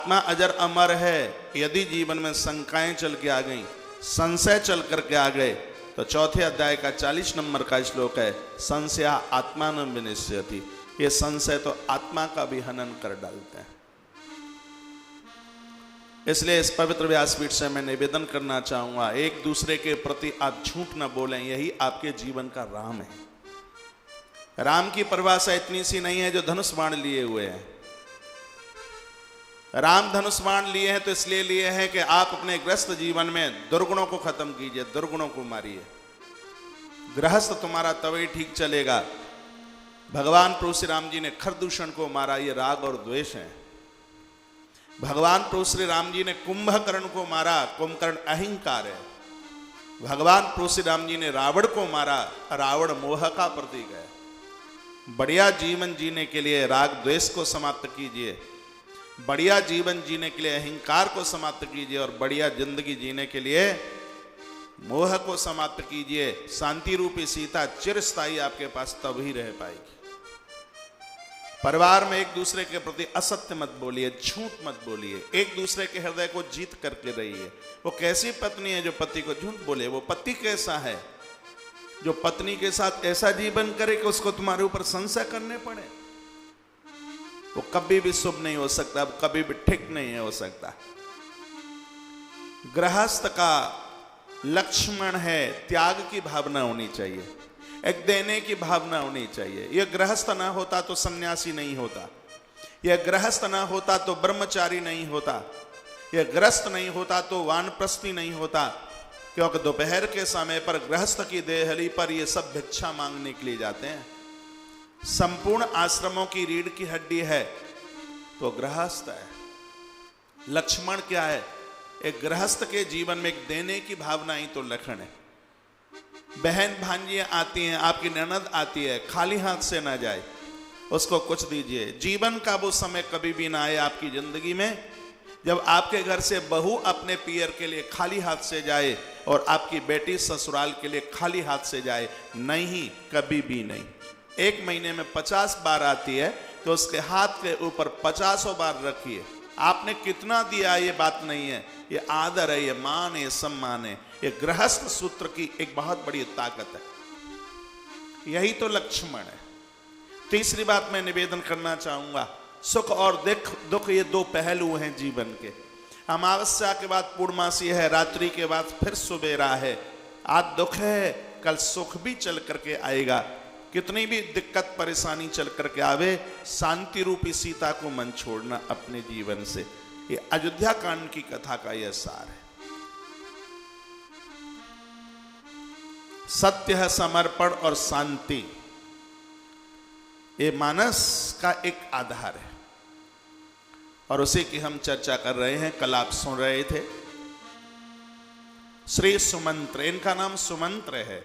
आत्मा अजर अमर है। यदि जीवन में शंकाएं चल के आ गई, संशय चल करके आ गए, तो चौथे अध्याय का 40 नंबर का श्लोक है, संशया आत्मानं विनश्यति। ये संशय तो आत्मा का भी हनन कर डालते हैं। इसलिए इस पवित्र व्यासपीठ से मैं निवेदन करना चाहूंगा, एक दूसरे के प्रति आप झूठ न बोलें। यही आपके जीवन का राम है। राम की परिभाषा इतनी सी नहीं है जो धनुष बाण लिए हुए हैं। राम धनुष बाण लिए हैं तो इसलिए लिए हैं कि आप अपने ग्रस्त जीवन में दुर्गुणों को खत्म कीजिए, दुर्गुणों को मारिए। गृहस्थ तुम्हारा तभी ठीक चलेगा। भगवान प्रभु श्री राम जी ने खरदूषण को मारा, ये राग और द्वेष है। भगवान प्रभु श्री राम जी ने कुंभकर्ण को मारा, कुंभकर्ण अहंकार है। भगवान प्रभु श्री राम जी ने रावण को मारा, रावण मोह का प्रतीक है। बढ़िया जीवन जीने के लिए राग द्वेष को समाप्त कीजिए, बढ़िया जीवन जीने के लिए अहंकार को समाप्त कीजिए, और बढ़िया जिंदगी जीने के लिए मोह को समाप्त कीजिए। शांति रूपी सीता चिरस्थायी आपके पास तभी रह पाएगी। परिवार में एक दूसरे के प्रति असत्य मत बोलिए, झूठ मत बोलिए, एक दूसरे के हृदय को जीत करके रहिए। वो कैसी पत्नी है जो पति को झूठ बोले? वो पति कैसा है जो पत्नी के साथ ऐसा जीवन करे कि उसको तुम्हारे ऊपर संशय करने पड़े? वो कभी भी शुभ नहीं हो सकता, कभी भी ठीक नहीं हो सकता। गृहस्थ का लक्ष्मण है, त्याग की भावना होनी चाहिए, एक देने की भावना होनी चाहिए। यह गृहस्थ ना होता तो सन्यासी नहीं होता, यह गृहस्थ ना होता तो ब्रह्मचारी नहीं होता, यह गृहस्थ नहीं होता तो वानप्रस्थी नहीं होता। क्योंकि दोपहर के समय पर गृहस्थ की देहली पर ये सब भिक्षा मांगने के लिए जाते हैं। संपूर्ण आश्रमों की रीढ़ की हड्डी है तो गृहस्थ है। लक्ष्मण क्या है? एक गृहस्थ के जीवन में एक देने की भावना ही तो लक्षण है। बहन भांजियां आती हैं, आपकी ननद आती है, खाली हाथ से ना जाए, उसको कुछ दीजिए। जीवन का वो समय कभी भी ना आए आपकी जिंदगी में जब आपके घर से बहू अपने पियर के लिए खाली हाथ से जाए और आपकी बेटी ससुराल के लिए खाली हाथ से जाए। नहीं, कभी भी नहीं। एक महीने में 50 बार आती है तो उसके हाथ के ऊपर 50 बार रखिए। आपने कितना दिया ये बात नहीं है, ये आदर है, ये मान है, सम्मान है। ये गृहस्थ सूत्र की एक बहुत बड़ी ताकत है। यही तो लक्ष्मण है। तीसरी बात मैं निवेदन करना चाहूंगा, सुख और दुख ये दो पहलू हैं जीवन के। अमावस्या के बाद पूर्णमासी है, रात्रि के बाद फिर सुबेरा है। आज दुख है, कल सुख भी चल करके आएगा। कितनी भी दिक्कत परेशानी चल करके आवे, शांति रूपी सीता को मन छोड़ना अपने जीवन से। ये अयोध्या कांड की कथा का यह सार है। सत्य है, समर्पण और शांति, ये मानस का एक आधार है और उसी की हम चर्चा कर रहे हैं। कल आप सुन रहे थे श्री सुमंत्र, इनका नाम सुमंत्र है।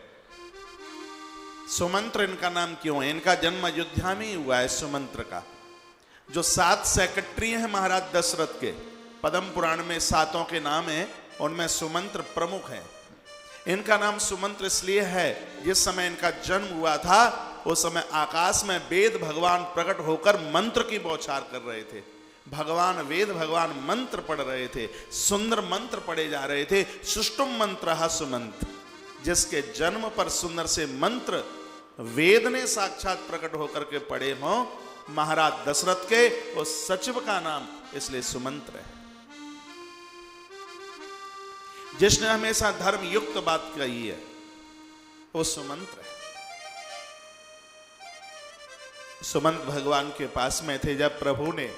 सुमंत्र इनका नाम क्यों है? इनका जन्म अयोध्या में ही हुआ है। सुमंत्र का जो 7 सेक्रेटरी हैं महाराज दशरथ के, पद्म पुराण में 7 के नाम हैं, उनमें सुमंत्र प्रमुख हैं। इनका नाम सुमंत्र इसलिए है, जिस समय इनका जन्म हुआ था उस समय आकाश में वेद भगवान प्रकट होकर मंत्र की बौछार कर रहे थे। भगवान वेद भगवान मंत्र पढ़ रहे थे, सुंदर मंत्र पढ़े जा रहे थे। सुष्टुम मंत्र सुमंत्र, जिसके जन्म पर सुंदर से मंत्र वेद ने साक्षात प्रकट होकर के पढ़े हों, महाराज दशरथ के उस सचिव का नाम इसलिए सुमंत्र है। जिसने हमेशा धर्म युक्त बात कही है वो सुमंत्र है। सुमंत भगवान के पास में थे जब प्रभु ने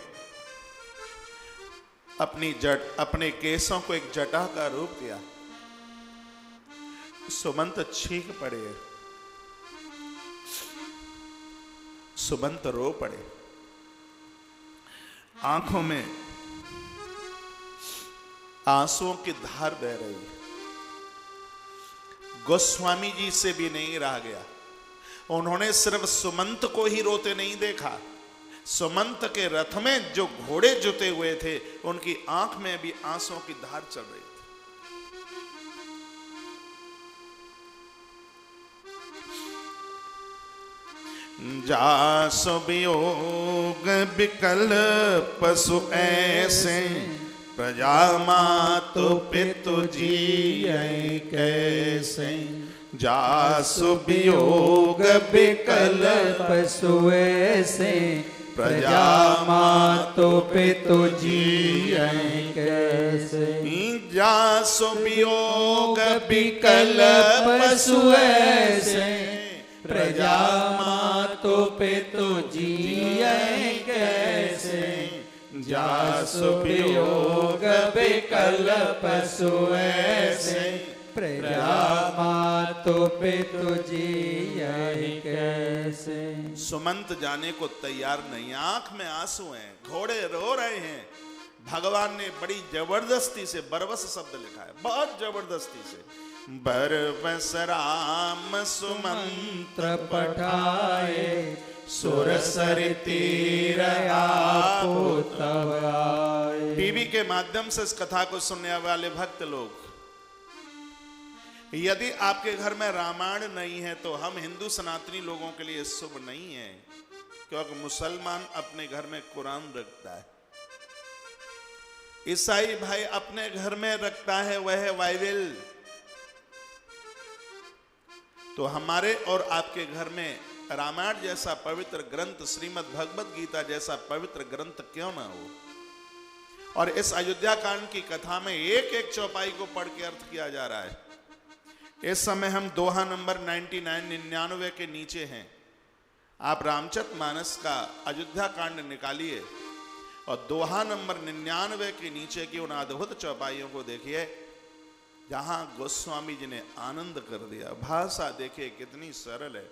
अपने केसों को एक जटा का रूप दिया। सुमंत छींक पड़े, सुमंत रो पड़े, आंखों में आंसुओं की धार बह रही। गोस्वामी जी से भी नहीं रहा गया। उन्होंने सिर्फ सुमंत को ही रोते नहीं देखा, सुमंत के रथ में जो घोड़े जुते हुए थे उनकी आंख में भी आंसुओं की धार चल रही थी। जासु वियोग विकल पशु ऐसे, प्रजा मातु पितु जियै कैसे। जासु वियोग विकल पशु ऐसे, प्रजा मातु पितु जियै कैसे। जासु वियोग विकल पशु ऐसे, प्रजा मातु पितु जियै कैसे। जासु वियोग विकल पशु ऐसे, प्रजा मातु पितु जियै कैसे। सुमंत जाने को तैयार नहीं, आंख में आंसू हैं, घोड़े रो रहे हैं। भगवान ने बड़ी जबरदस्ती से बरबस शब्द लिखा है, बहुत जबरदस्ती से। बरबस राम सुमंत्र पठाए, सुर सर तीर आपो तब आए। टीवी के माध्यम से इस कथा को सुनने वाले भक्त लोग, यदि आपके घर में रामायण नहीं है तो हम हिंदू सनातनी लोगों के लिए शुभ नहीं है, क्योंकि मुसलमान अपने घर में कुरान रखता है, ईसाई भाई अपने घर में रखता है वह है बाइबल। तो हमारे और आपके घर में रामायण जैसा पवित्र ग्रंथ, श्रीमद् भगवत गीता जैसा पवित्र ग्रंथ क्यों ना हो। और इस अयोध्या कांड की कथा में एक एक चौपाई को पढ़ के अर्थ किया जा रहा है। इस समय हम दोहा नंबर 99 के नीचे हैं। आप रामचरितमानस का अयोध्या कांड निकालिए और दोहा नंबर 99 के नीचे की उन अद्भुत चौपाइयों को देखिए, जहां गोस्वामी जी ने आनंद कर दिया। भाषा देखिए कितनी सरल है।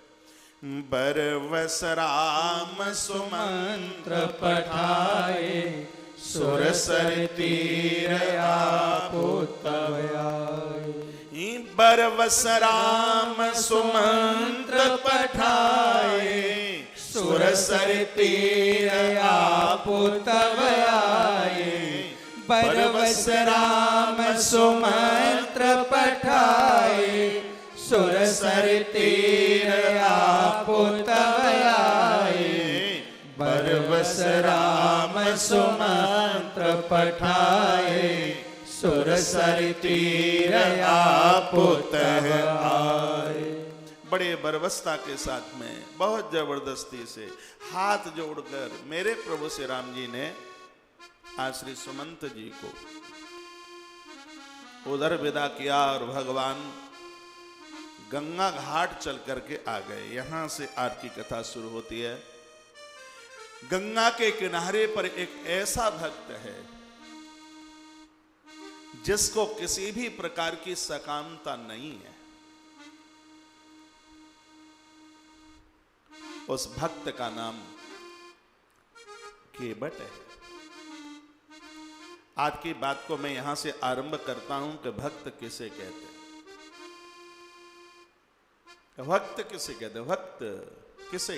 बरबस राम सुमंत्र पठाए, सुर सर तीर आपो तब आए। बरबस राम सुमंत्र पठाए, सुर सर तीर आपो तब आए। बरबस राम सुमंत्र पठाए, सुर सर तीर आपो तब आए। बरबस राम सुमंत्र पठाए, सुर सर तीर आपो तब आए। बड़े बरबसता के साथ में, बहुत जबरदस्ती से हाथ जोड़कर मेरे प्रभु श्री राम जी ने आज श्री सुमंत जी को उधर विदा किया और भगवान गंगा घाट चल करके आ गए। यहां से आज की कथा शुरू होती है। गंगा के किनारे पर एक ऐसा भक्त है जिसको किसी भी प्रकार की सकामता नहीं है। उस भक्त का नाम केवट है। आज की बात को मैं यहां से आरंभ करता हूं कि भक्त किसे कहते हैं। भक्त किसे कहते हैं? भक्त किसे